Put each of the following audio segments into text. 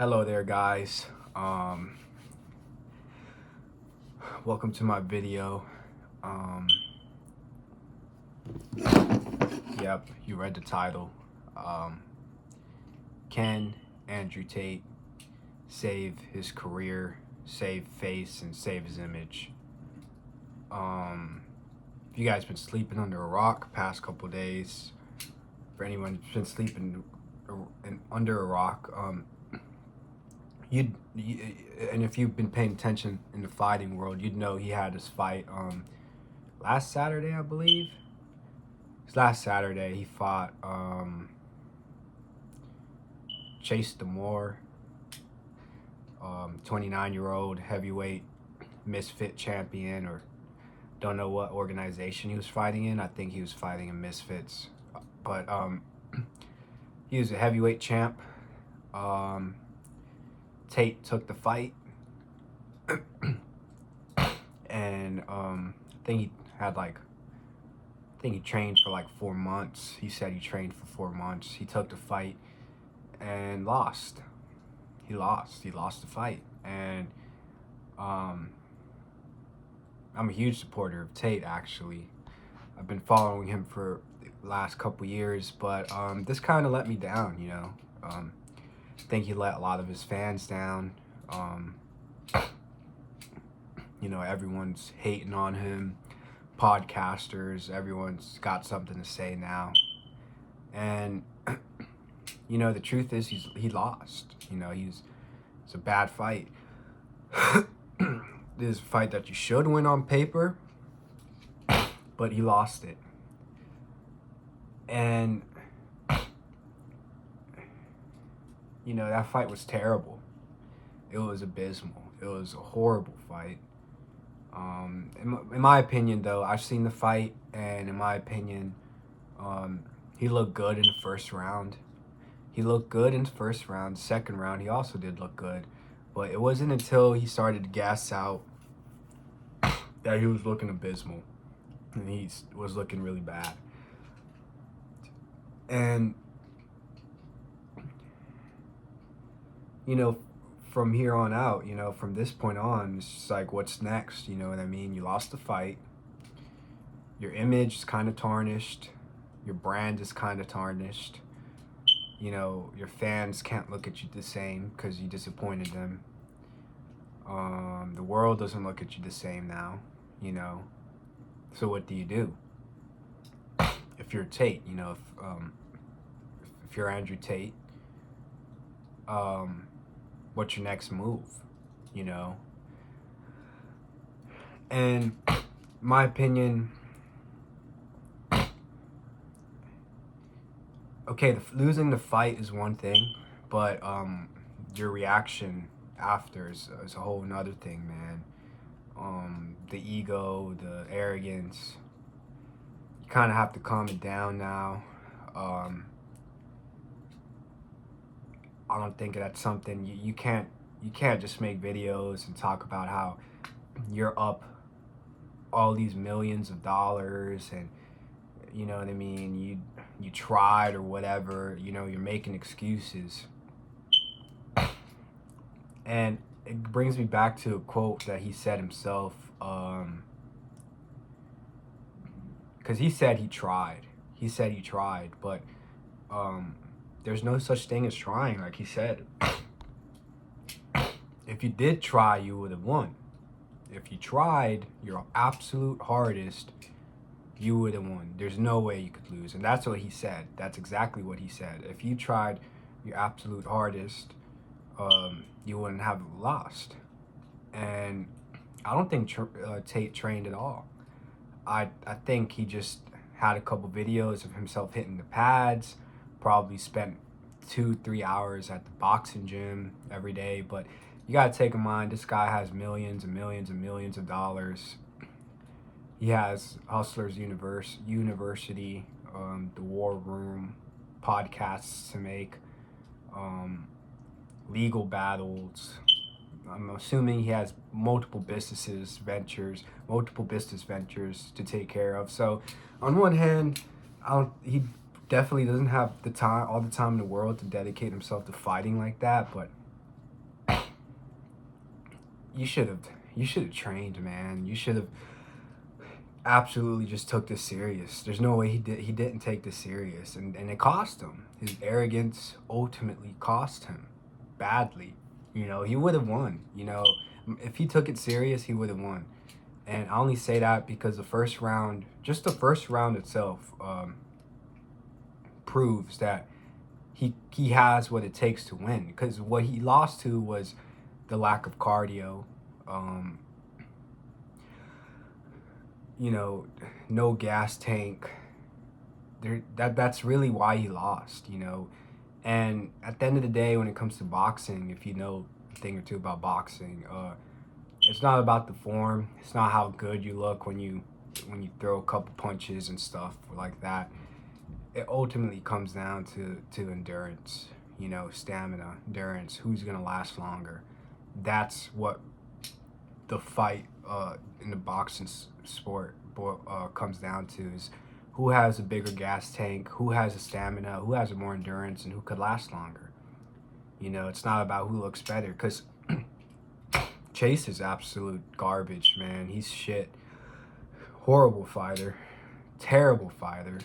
Hello there, guys. Welcome to my video. Um, yep, you read the title. Um, can Andrew Tate save his career, save face, and save his image? If you guys been sleeping under a rock past couple days, for anyone who's been sleeping under a rock, and if you've been paying attention in the fighting world, you'd know he had his fight last Saturday, I believe. Last Saturday he fought Chase Demore, 29-year-old heavyweight misfit champion, or don't know what organization he was fighting in. I think he was fighting in Misfits, but he was a heavyweight champ. Tate took the fight, and I think he trained for like 4 months. He said he trained for 4 months. He took the fight and lost. He lost the fight. And I'm a huge supporter of Tate, actually. I've been following him for the last couple years, but this kind of let me down, you know. I think he let a lot of his fans down. You know, everyone's hating on him. Podcasters, everyone's got something to say now. And you know, the truth is he lost. You know, it's a bad fight. This is a fight that you should win on paper, but he lost it. And you know, that fight was terrible. It was abysmal. It was a horrible fight. In my opinion, though, I've seen the fight, and in my opinion, he looked good in the first round. Second round, he also did look good. But it wasn't until he started to gas out that he was looking abysmal. And he was looking really bad. And, you know, from here on out, you know, from this point on, it's just like, what's next? You know what I mean? You lost the fight. Your image is kind of tarnished. Your brand is kind of tarnished. You know, your fans can't look at you the same because you disappointed them. The world doesn't look at you the same now, you know. So what do you do? If you're Tate, you know, if you're Andrew Tate, what's your next move, you know? And my opinion, okay, losing the fight is one thing, but your reaction after is a whole nother thing, man. The ego, the arrogance, you kind of have to calm it down now. I don't think that's something you can't just make videos and talk about how you're up all these millions of dollars, and you know what I mean, you tried or whatever, you know, you're making excuses. And it brings me back to a quote that he said himself, because he said he tried, but there's no such thing as trying, like he said. If you did try, you would have won. If you tried your absolute hardest, you would have won. There's no way you could lose. And that's what he said. That's exactly what he said. If you tried your absolute hardest, you wouldn't have lost. And I don't think Tate trained at all. I think he just had a couple videos of himself hitting the pads, probably spent 2-3 hours at the boxing gym every day. But you gotta take in mind, this guy has millions and millions and millions of dollars. He has Hustlers University, the War Room, podcasts to make, legal battles. I'm assuming he has multiple business ventures to take care of. So on one hand, he definitely doesn't have all the time in the world to dedicate himself to fighting like that. But you should have trained, man. You should have absolutely just took this serious. There's no way he didn't take this serious, and it cost him. His arrogance ultimately cost him badly. You know, he would have won. You know, if he took it serious, he would have won. And I only say that because the first round, just the first round itself, proves that he has what it takes to win. Because what he lost to was the lack of cardio. Um, you know, no gas tank. That's really why he lost. You know, and at the end of the day, when it comes to boxing, if you know a thing or two about boxing, it's not about the form. It's not how good you look when you throw a couple punches and stuff like that. It ultimately comes down to endurance. You know, stamina, endurance. Who's gonna last longer? That's what the fight in the boxing sport comes down to, is who has a bigger gas tank, who has the stamina, who has more endurance, and who could last longer. You know, it's not about who looks better, because Chase is absolute garbage, man. He's shit. Horrible fighter. Terrible fighter.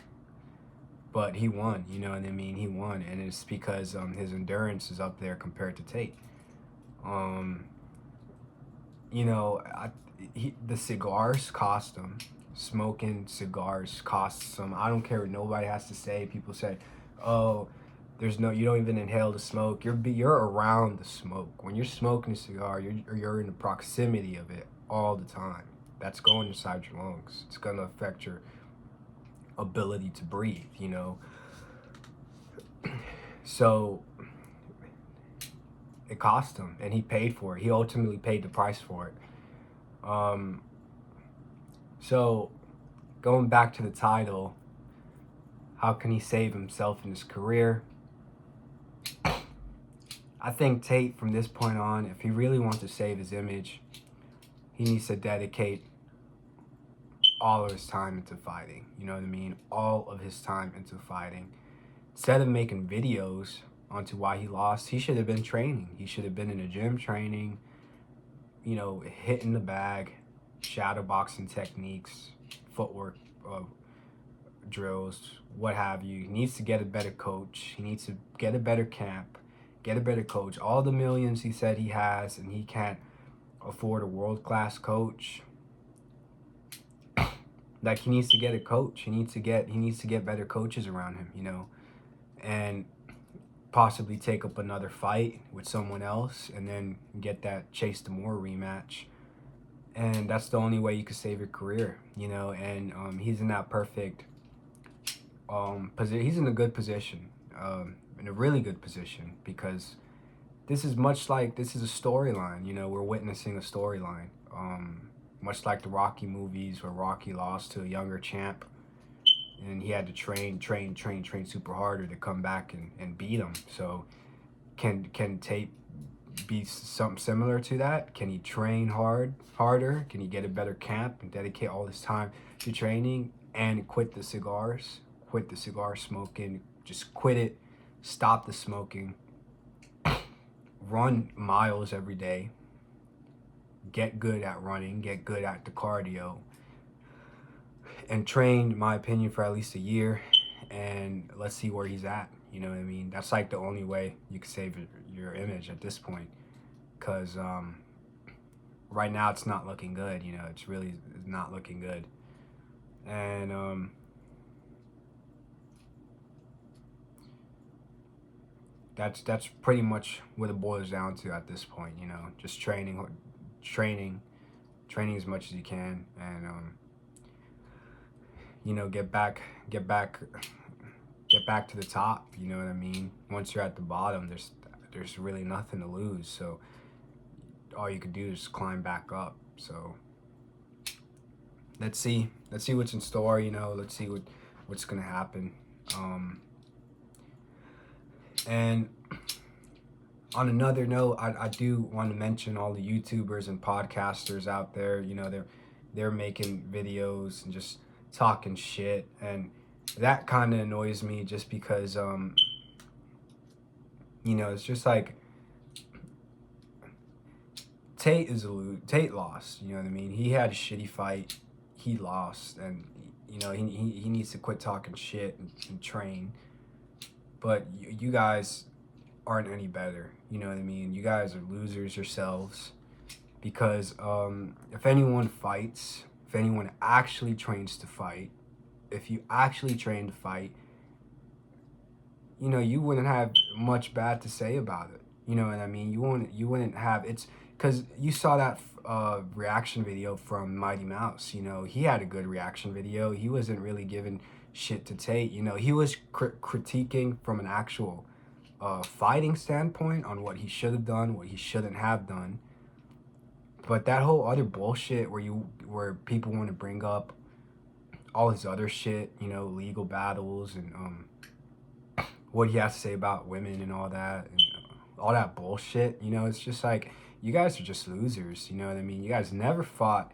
But he won, you know what I mean? He won, and it's because his endurance is up there compared to Tate. You know, the cigars cost him. Smoking cigars costs him. I don't care what nobody has to say. People say, "Oh, you don't even inhale the smoke. You're around the smoke. When you're smoking a cigar, you're in the proximity of it all the time. That's going inside your lungs. It's gonna affect your ability to breathe. You know." So it cost him, and he paid for it. He ultimately paid the price for it. So going back to the title, how can he save himself in his career? I think Tate, from this point on, if he really wants to save his image, he needs to dedicate all of his time into fighting. You know what I mean? All of his time into fighting. Instead of making videos onto why he lost, he should have been training. He should have been in the gym training, you know, hitting the bag, shadow boxing techniques, footwork drills, what have you. He needs to get a better coach. He needs to get a better camp, get a better coach. All the millions he said he has, and he can't afford a world-class coach. Like, he needs to get a coach. He needs to get better coaches around him, you know, and possibly take up another fight with someone else, and then get that Chase Demore rematch. And that's the only way you could save your career, you know. And he's in that perfect position. He's in a good position, in a really good position, because this is a storyline. You know, we're witnessing a storyline, much like the Rocky movies, where Rocky lost to a younger champ, and he had to train super harder to come back and beat him. So can Tate be something similar to that? Can he train harder? Can he get a better camp and dedicate all his time to training and quit the cigar smoking? Just quit it. Stop the smoking. Run miles every day. Get good at running. Get good at the cardio. And train, in my opinion, for at least a year. And let's see where he's at. You know what I mean? That's like the only way you can save your image at this point. Because right now it's not looking good. You know, it's really not looking good. And that's pretty much what it boils down to at this point. You know, just training as much as you can, and you know, get back to the top. You know what I mean? Once you're at the bottom, there's really nothing to lose. So all you could do is climb back up. So let's see what's in store. You know, let's see what's gonna happen. And on another note, I do want to mention all the YouTubers and podcasters out there. You know, they're making videos and just talking shit, and that kind of annoys me, just because you know, it's just like, Tate Tate lost. You know what I mean? He had a shitty fight. He lost, and you know he needs to quit talking shit and train. But you guys aren't any better. You know what I mean? You guys are losers yourselves. Because if anyone fights, if anyone actually trains to fight, if you actually train to fight, you know, you wouldn't have much bad to say about it. You know what I mean? You wouldn't have, it's because you saw that reaction video from Mighty Mouse. You know, he had a good reaction video. He wasn't really giving shit to Tate. You know, he was critiquing from an actual fighting standpoint on what he should have done, what he shouldn't have done. But that whole other bullshit where people want to bring up all his other shit, you know, legal battles and what he has to say about women and all that, and all that bullshit, you know, it's just like, you guys are just losers, you know what I mean? You guys never fought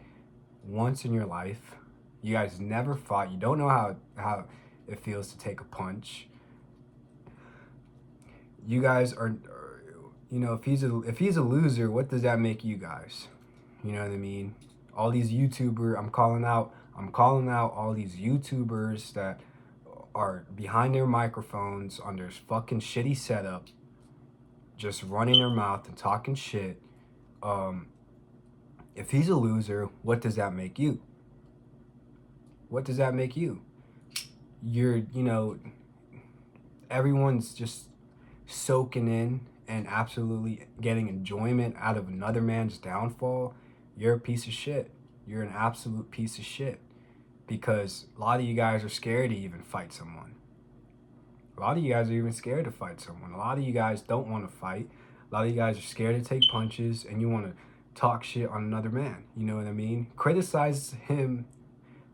once in your life. You guys never fought. You don't know how it feels to take a punch. You guys are, you know, if he's a loser, what does that make you guys? You know what I mean? All these YouTubers, I'm calling out all these YouTubers that are behind their microphones on their fucking shitty setup, just running their mouth and talking shit. If he's a loser, what does that make you? What does that make you? You know, everyone's just soaking in and absolutely getting enjoyment out of another man's downfall. You're a piece of shit. You're an absolute piece of shit. Because a lot of you guys are scared to even fight someone. A lot of you guys are even scared to fight someone. A lot of you guys don't want to fight. A lot of you guys are scared to take punches, and you want to talk shit on another man. You know what I mean? Criticize him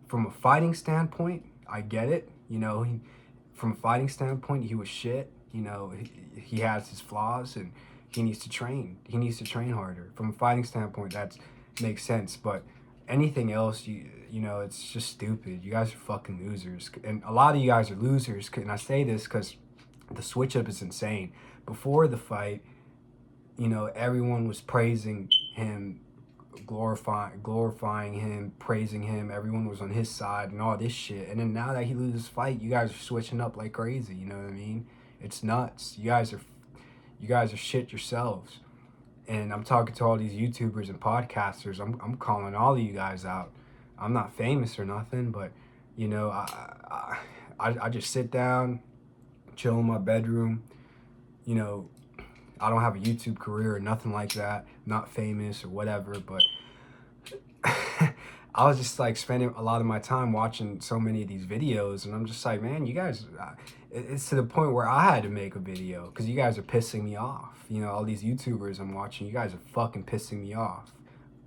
from a fighting standpoint. I get it. You know, from a fighting standpoint, he was shit. You know, he has his flaws, and he needs to train. He needs to train harder. From a fighting standpoint, that makes sense. But anything else, you know, it's just stupid. You guys are fucking losers. And a lot of you guys are losers. And I say this because the switch up is insane. Before the fight, you know, everyone was praising him, glorifying him, praising him. Everyone was on his side and all this shit. And then now that he loses the fight, you guys are switching up like crazy. You know what I mean? It's nuts. You guys are shit yourselves. And I'm talking to all these YouTubers and podcasters. I'm calling all of you guys out. I'm not famous or nothing, but you know, I just sit down, chill in my bedroom. You know, I don't have a YouTube career or nothing like that. I'm not famous or whatever, but I was just like spending a lot of my time watching so many of these videos, and I'm just like, man, you guys, it's to the point where I had to make a video because you guys are pissing me off. You know, all these YouTubers I'm watching, you guys are fucking pissing me off.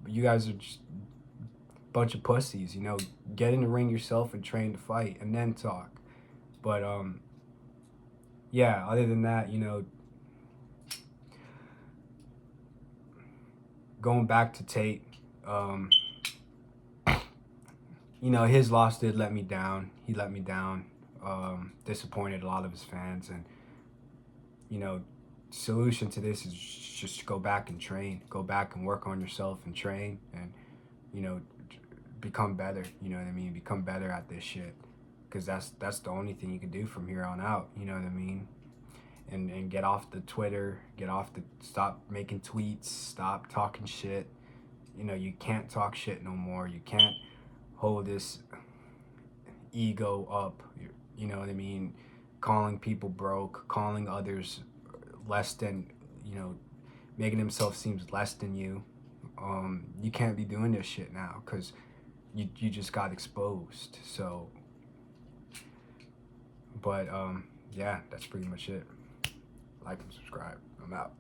You guys are just a bunch of pussies. You know, get in the ring yourself and train to fight and then talk. But yeah, other than that, you know, going back to Tate, you know, his loss did let me down. He let me down. Disappointed a lot of his fans. And, you know, solution to this is just go back and train. Go back and work on yourself and train and, you know, become better. You know what I mean? Become better at this shit. Because that's the only thing you can do from here on out. You know what I mean? And get off the Twitter. Stop making tweets. Stop talking shit. You know, you can't talk shit no more. You can't hold this ego up. You know what I mean? Calling people broke, calling others less than, you know, making themselves seem less than you. You can't be doing this shit now because you just got exposed. So, but yeah, that's pretty much it. Like and subscribe. I'm out.